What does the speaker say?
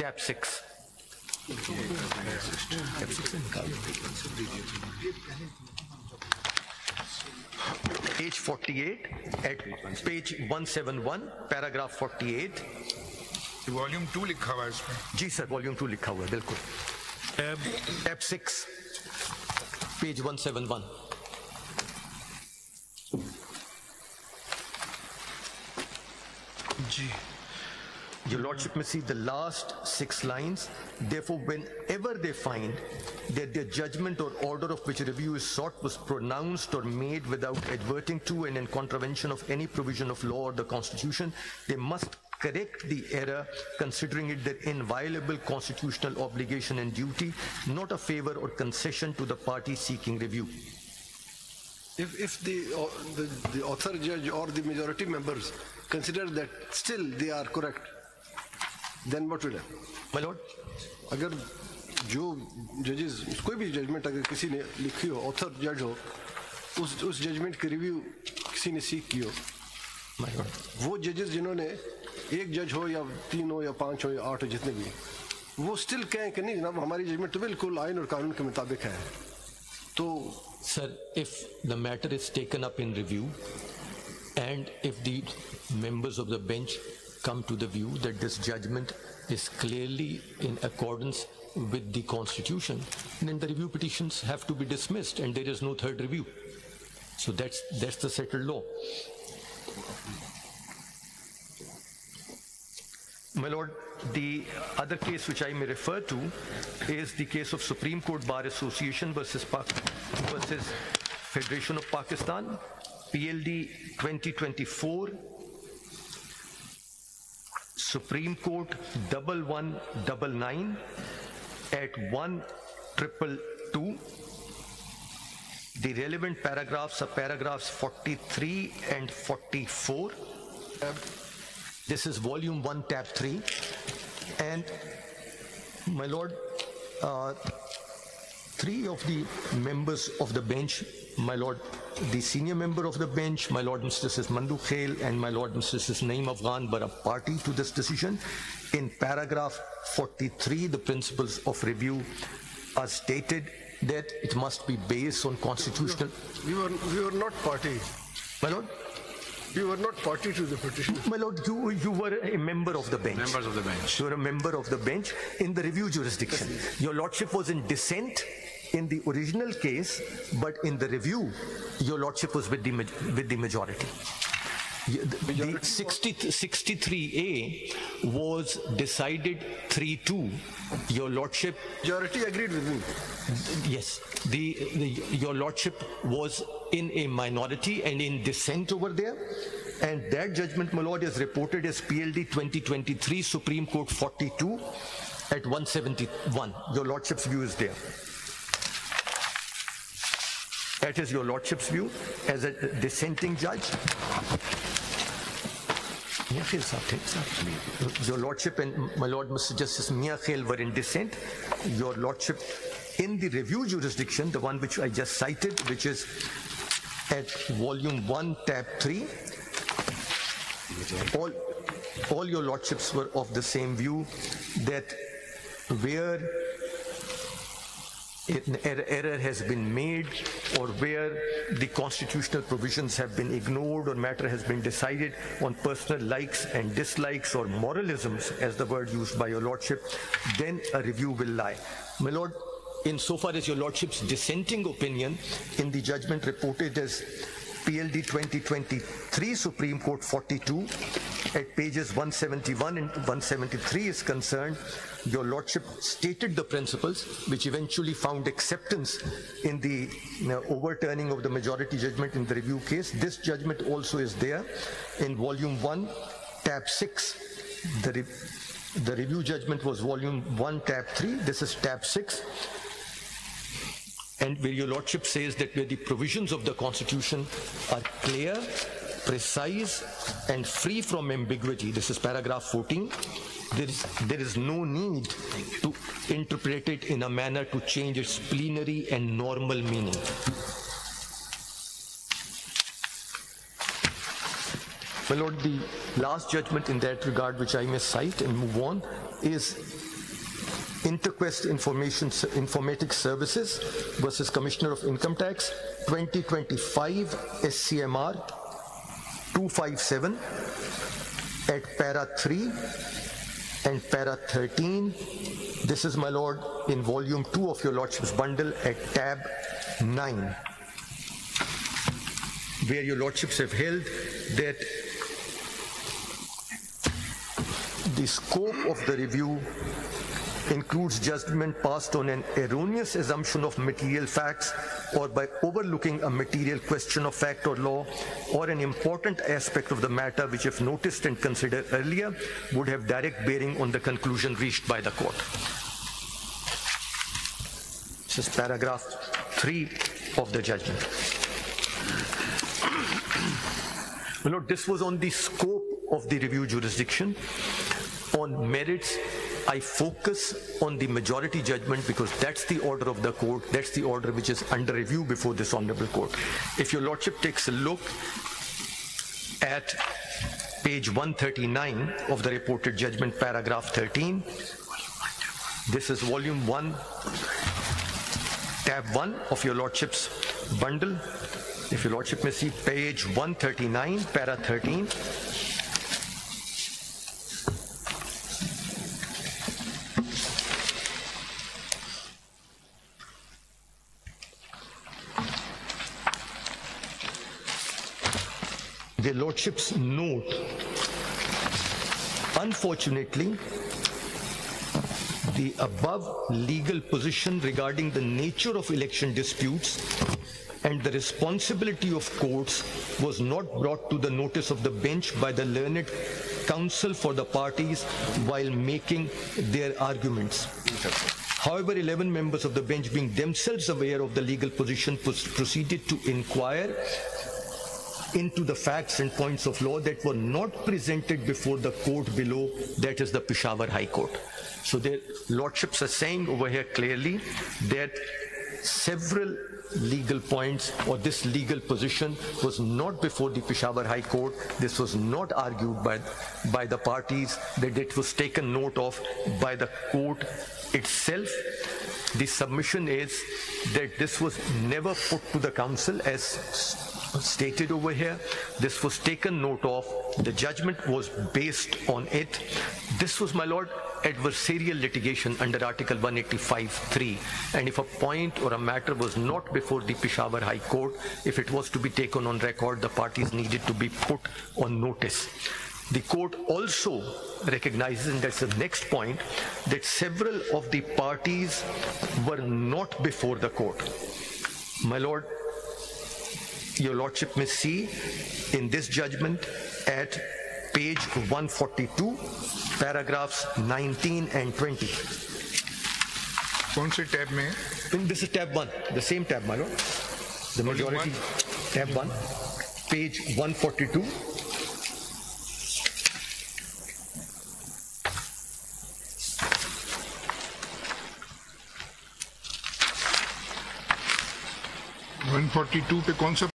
tab 6. Page 48, at page 171, paragraph 48. Volume 2 लिखा हुआ है इसमें। जी सर, वॉल्यूम 2 लिखा हुआ है, बिल्कुल। tab 6, page 171. Ji, Your Lordship may see the last 6 lines. Therefore, whenever they find that their judgment or order of which review is sought was pronounced or made without adverting to and in contravention of any provision of law or the Constitution, they must correct the error, considering it their inviolable constitutional obligation and duty, not a favor or concession to the party seeking review. If the author judge or the majority members consider that still they are correct, then what will happen? My Lord? अगर जो जजेस कोई भी judgement अगर किसी ने लिखी हो, ऑथर जज हो, उस जजमेंट की रिव्यू किसी ने सीख की हो, My Lord. वो जजेस जिन्होंने एक जज हो या 3 हो या 5 हो या 8 हो जितने भी, वो स्टिल कहें कि नहीं जनाब हमारी जजमेंट तो बिल्कुल आइन और कानून के मुताबिक है, तो Sir, if the matter is taken up in review and if the members of the bench come to the view that this judgment is clearly in accordance with the Constitution, then the review petitions have to be dismissed and there is no third review. So that's the settled law. My Lord, the other case which I may refer to is the case of Supreme Court Bar Association versus Federation of Pakistan, PLD 2024, Supreme Court 1199 at 1222. The relevant paragraphs are paragraphs 43 and 44. This is volume 1, tab 3. And my Lord, 3 of the members of the bench, my Lord, the senior member of the bench, my Lord Mrs. Mandu Khail and my Lord Mrs. Naeem Afghan were a party to this decision. In paragraph 43, the principles of review are stated that it must be based on constitutional. we were not party. My Lord? We were not party to the petition. My Lord, you were a member of the bench. members of the bench. You were a member of the bench in the review jurisdiction. Your Lordship was in dissent in the original case, but in the review, your Lordship was with the majority. The 63A was decided 3-2. Your Lordship. Majority agreed with me. Yes, your Lordship was in a minority and in dissent over there, and that judgment, my Lord, is reported as PLD 2023, Supreme Court 42 at 171. Your Lordship's view is there. That is your Lordship's view as a dissenting judge. Your Lordship and my Lord Mr. Justice Mia Khail were in dissent. Your Lordship in the review jurisdiction, the one which I just cited, which is at volume 1, tab 3, all your Lordships were of the same view that where an error has been made or where the constitutional provisions have been ignored or matter has been decided on personal likes and dislikes or moralisms, as the word used by your Lordship, then a review will lie. My Lord, insofar as your Lordship's dissenting opinion in the judgment reported as PLD 2023, Supreme Court 42, at pages 171 and 173 is concerned, your Lordship stated the principles which eventually found acceptance in the overturning of the majority judgment in the review case. This judgment also is there in volume 1, tab 6. The review judgment was volume 1, tab 3. This is tab 6. And where your Lordship says that where the provisions of the Constitution are clear, precise, and free from ambiguity, this is paragraph 14, there is no need to interpret it in a manner to change its plenary and normal meaning. My Lord, the last judgment in that regard, which I may cite and move on, is Interquest Informatics Services versus Commissioner of Income Tax, 2025 SCMR 257 at para 3 and para 13. This is, my lord, in volume 2 of your lordship's bundle at tab 9, where your lordships have held that the scope of the review includes judgment passed on an erroneous assumption of material facts or by overlooking a material question of fact or law or an important aspect of the matter which, if noticed and considered earlier, would have direct bearing on the conclusion reached by the court. This is paragraph 3 of the judgment. You know, this was on the scope of the review jurisdiction. On merits, I focus on the majority judgment because that's the order of the court, that's the order which is under review before this honorable court. If your lordship takes a look at page 139 of the reported judgment, paragraph 13, this is volume 1, tab 1 of your lordship's bundle. If your lordship may see page 139, para 13. The lordship's note, unfortunately, the above legal position regarding the nature of election disputes and the responsibility of courts was not brought to the notice of the bench by the learned counsel for the parties while making their arguments. However, 11 members of the bench, being themselves aware of the legal position, proceeded to inquire into the facts and points of law that were not presented before the court below, that is the Peshawar High Court. So their lordships are saying over here clearly that several legal points or this legal position was not before the Peshawar High Court. This was not argued by the parties, that it was taken note of by the court itself. The submission is that this was never put to the council as stated over here. This was taken note of. The judgment was based on it. This was, my lord, adversarial litigation under Article 185(3). And if a point or a matter was not before the Peshawar High Court, if it was to be taken on record, the parties needed to be put on notice. The court also recognizes, and that's the next point, that several of the parties were not before the court. My lord, your lordship may see in this judgment at page 142, paragraphs 19 and 20. कौन से tab में है? This is tab 1, the same tab, my lord. The majority, tab 1, page 142. One 142 पे कौन सा